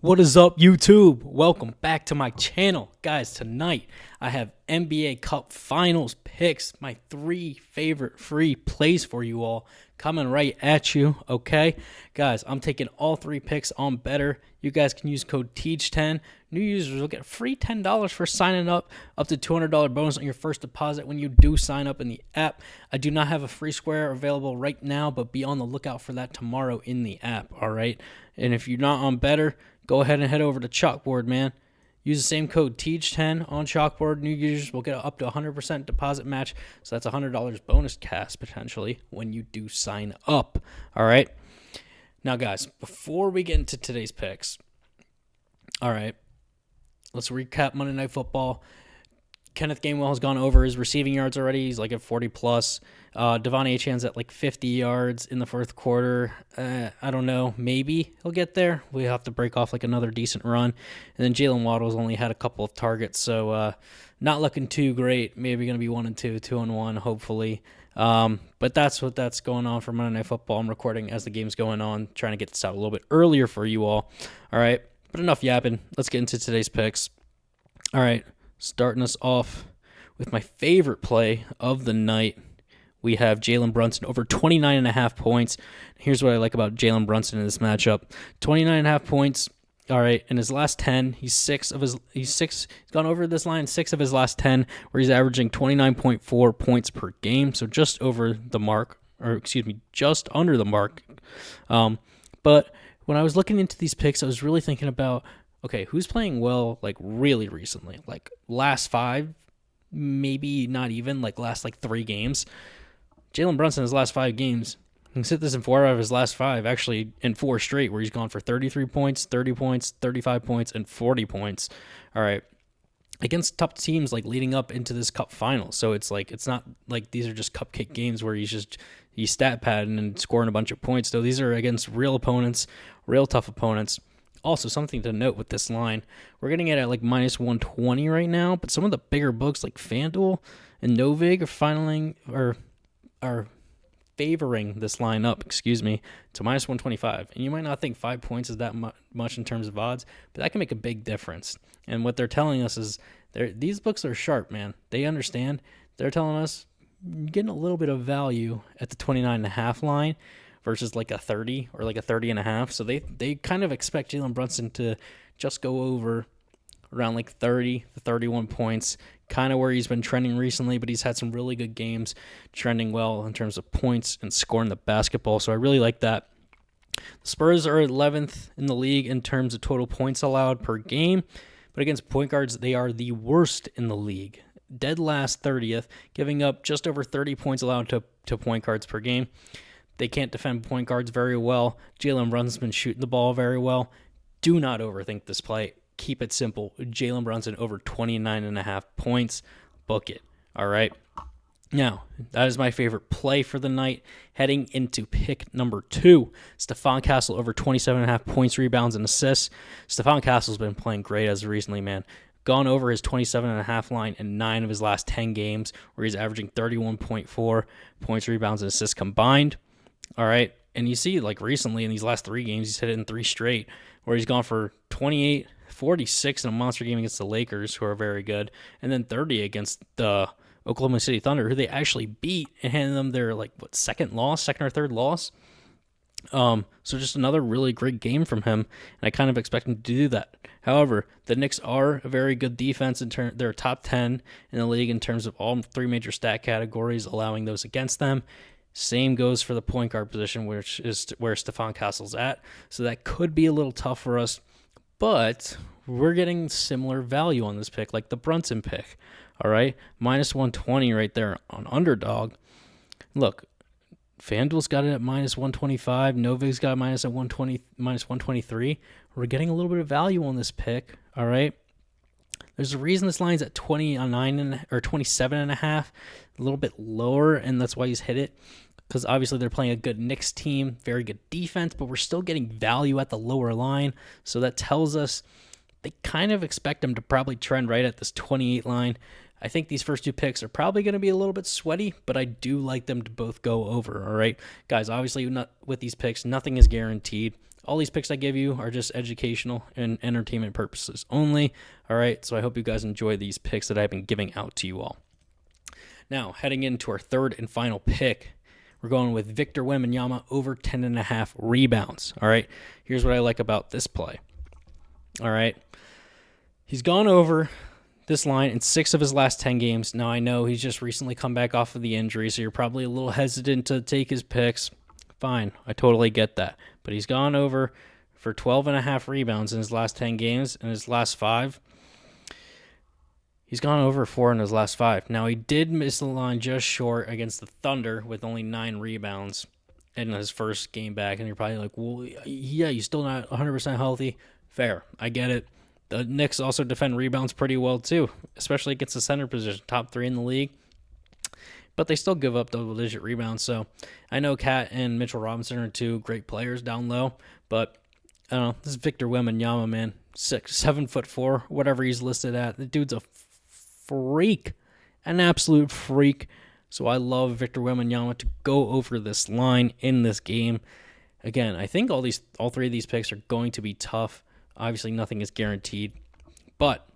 What is up, YouTube? Welcome back to my channel. Guys, tonight I have NBA Cup Finals picks, my 3 favorite free plays for you all, coming right at you, okay? Guys, I'm taking all 3 picks on Betr. You guys can use code TEACH10. New users will get a free $10 for signing up to $200 bonus on your first deposit when you do sign up in the app. I do not have a free square available right now, but be on the lookout for that tomorrow in the app, all right? And if you're not on Betr, go ahead and head over to Chalkboard, man. Use the same code TEACH10 on Chalkboard. New users will get up to 100% deposit match. So that's $100 bonus cash potentially when you do sign up. All right. Now, guys, before we get into today's picks, all right, let's recap Monday Night Football. Kenneth Gainwell has gone over his receiving yards already. He's like at 40+. Devon Achane's at like 50 yards in the fourth quarter. I don't know. Maybe he'll get there. We have to break off like another decent run. And then Jalen Waddle's only had a couple of targets, so not looking too great. Maybe going to be 1-2, 2-1, hopefully. But that's what's going on for Monday Night Football. I'm recording as the game's going on, trying to get this out a little bit earlier for you all. All right, but enough yapping. Let's get into today's picks. All right. Starting us off with my favorite play of the night, we have Jalen Brunson over 29.5 points. Here's what I like about Jalen Brunson in this matchup: 29.5 points. All right, in his last 10, he's gone over this line 6 of his last 10, where he's averaging 29.4 points per game, so just over the mark, or excuse me, just under the mark. But when I was looking into these picks, I was really thinking about, okay, who's playing well, like, really recently? Like, last 5, maybe not even, like, last, 3 games. Jalen Brunson, his last 5 games, he can sit this in 4 out of his last 5, actually in 4 straight, where he's gone for 33 points, 30 points, 35 points, and 40 points. All right. Against top teams, like, leading up into this Cup final. So it's not like these are just cupcake games where he's stat padding and scoring a bunch of points. Though these are against real opponents, real tough opponents. Also, something to note with this line, we're getting it at like minus 120 right now, but some of the bigger books like FanDuel and Novig are favoring this line up, to minus 125. And you might not think 5 points is that much in terms of odds, but that can make a big difference. And what they're telling us is these books are sharp, man. They understand. They're telling us you're getting a little bit of value at the 29.5 line versus like a 30 or like a 30.5. So they kind of expect Jalen Brunson to just go over around like 30 to 31 points, kind of where he's been trending recently, but he's had some really good games trending well in terms of points and scoring the basketball. So I really like that. The Spurs are 11th in the league in terms of total points allowed per game, but against point guards, they are the worst in the league. Dead last 30th, giving up just over 30 points allowed to point guards per game. They can't defend point guards very well. Jalen Brunson's been shooting the ball very well. Do not overthink this play. Keep it simple. Jalen Brunson over 29.5 points. Book it. All right. Now, that is my favorite play for the night. Heading into pick number 2, Stephon Castle over 27.5 points, rebounds, and assists. Stephon Castle's been playing great as of recently, man. Gone over his 27.5 line in 9 of his last 10 games, where he's averaging 31.4 points, rebounds, and assists combined. All right, and you see, like, recently in these last 3 games, he's hit it in 3 straight, where he's gone for 28, 46 in a monster game against the Lakers, who are very good, and then 30 against the Oklahoma City Thunder, who they actually beat and handed them their, second or third loss. So just another really great game from him, and I kind of expect him to do that. However, the Knicks are a very good defense. They're top 10 in the league in terms of all 3 major stat categories, allowing those against them. Same goes for the point guard position, which is where Stephon Castle's at. So that could be a little tough for us, but we're getting similar value on this pick, like the Brunson pick. All right, minus 120 right there on Underdog. Look, FanDuel's got it at minus 125. Novig's got minus 123. We're getting a little bit of value on this pick. All right. There's a reason this line's at 29 or 27.5, a little bit lower, and that's why he's hit it. Because obviously they're playing a good Knicks team, very good defense, but we're still getting value at the lower line. So that tells us they kind of expect him to probably trend right at this 28 line. I think these first 2 picks are probably going to be a little bit sweaty, but I do like them to both go over, all right? Guys, obviously not with these picks, nothing is guaranteed. All these picks I give you are just educational and entertainment purposes only. All right, so I hope you guys enjoy these picks that I've been giving out to you all. Now, heading into our third and final pick, we're going with Victor Wembanyama over 10.5 rebounds. All right, here's what I like about this play. All right, he's gone over this line in 6 of his last 10 games. Now, I know he's just recently come back off of the injury, so you're probably a little hesitant to take his picks. Fine, I totally get that. But he's gone over for 12.5 rebounds in his last 10 games. In his last 5, he's gone over 4 in his last 5. Now, he did miss the line just short against the Thunder with only 9 rebounds in his first game back. And you're probably like, well, yeah, he's still not 100% healthy. Fair, I get it. The Knicks also defend rebounds pretty well, too, especially against the center position, top 3 in the league. But they still give up double-digit rebounds. So I know Cat and Mitchell Robinson are 2 great players down low, but I don't know. This is Victor Wembanyama, man. 7'4", whatever he's listed at. The dude's a freak, an absolute freak. So I love Victor Wembanyama to go over this line in this game. Again, I think all 3 of these picks are going to be tough. Obviously, nothing is guaranteed, but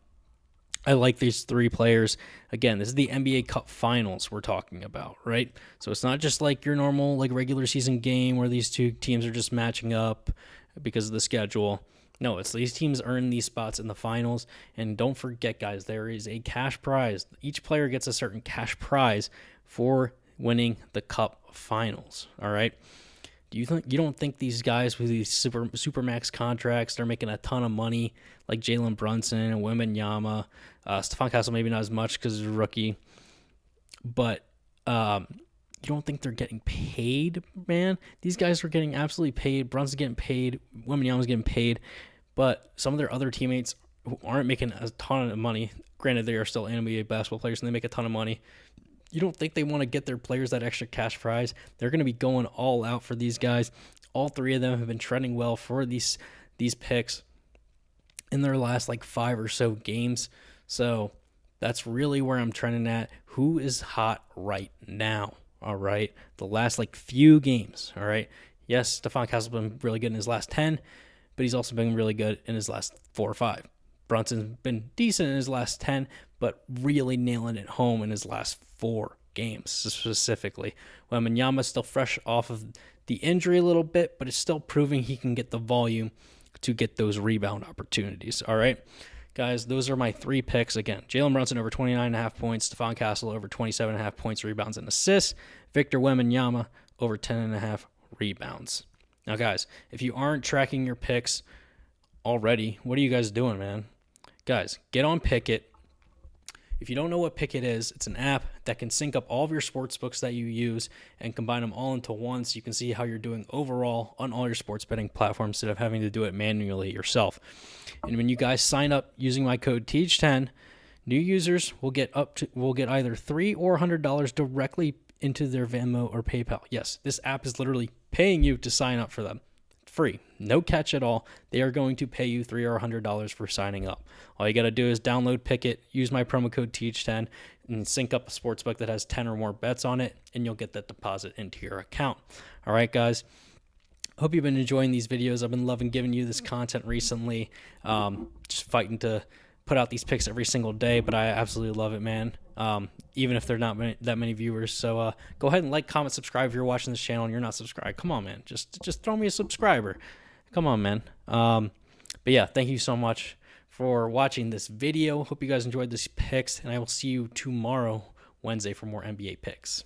I like these 3 players. Again, this is the NBA Cup Finals we're talking about, right? So it's not just like your normal like regular season game where these 2 teams are just matching up because of the schedule. No, it's these teams earn these spots in the finals. And don't forget, guys, there is a cash prize. Each player gets a certain cash prize for winning the Cup Finals, all right? You don't think these guys with these super max contracts, they're making a ton of money like Jalen Brunson and Wembanyama, Stephon Castle maybe not as much because he's a rookie, but you don't think they're getting paid, man? These guys are getting absolutely paid. Brunson's getting paid, Wembanyama's getting paid, but some of their other teammates who aren't making a ton of money, granted they are still NBA basketball players and they make a ton of money. You don't think they want to get their players that extra cash prize? They're going to be going all out for these guys. All 3 of them have been trending well for these picks in their last like 5 or so games. So that's really where I'm trending at. Who is hot right now? All right. The last like few games. All right. Yes, Stephon Castle's been really good in his last 10, but he's also been really good in his last 4 or 5. Brunson's been decent in his last 10, but really nailing it home in his last 4 games specifically. Wembanyama's still fresh off of the injury a little bit, but it's still proving he can get the volume to get those rebound opportunities. All right, guys, those are my 3 picks. Again, Jalen Brunson over 29.5 points, Stephon Castle over 27.5 points, rebounds, and assists, Victor Wembanyama over 10.5 rebounds. Now, guys, if you aren't tracking your picks already, what are you guys doing, man? Guys, get on Pickit. If you don't know what Pickit is, it's an app that can sync up all of your sports books that you use and combine them all into one so you can see how you're doing overall on all your sports betting platforms instead of having to do it manually yourself. And when you guys sign up using my code TEACH10, new users will get either $3 or $100 directly into their Venmo or PayPal. Yes, this app is literally paying you to sign up for them. Free, no catch at all. They are going to pay you $3 or $100 for signing up. All you got to do is download Pickit, use my promo code TEACH10, and sync up a sportsbook that has 10 or more bets on it, and you'll get that deposit into your account. All right, guys. Hope you've been enjoying these videos. I've been loving giving you this content recently. Just fighting to put out these picks every single day, but I absolutely love it, man. Even if they're not that many viewers. So go ahead and like, comment, subscribe if you're watching this channel and you're not subscribed. Come on, man. Just throw me a subscriber. Come on, man. But yeah, thank you so much for watching this video. Hope you guys enjoyed these picks, and I will see you tomorrow, Wednesday, for more NBA picks.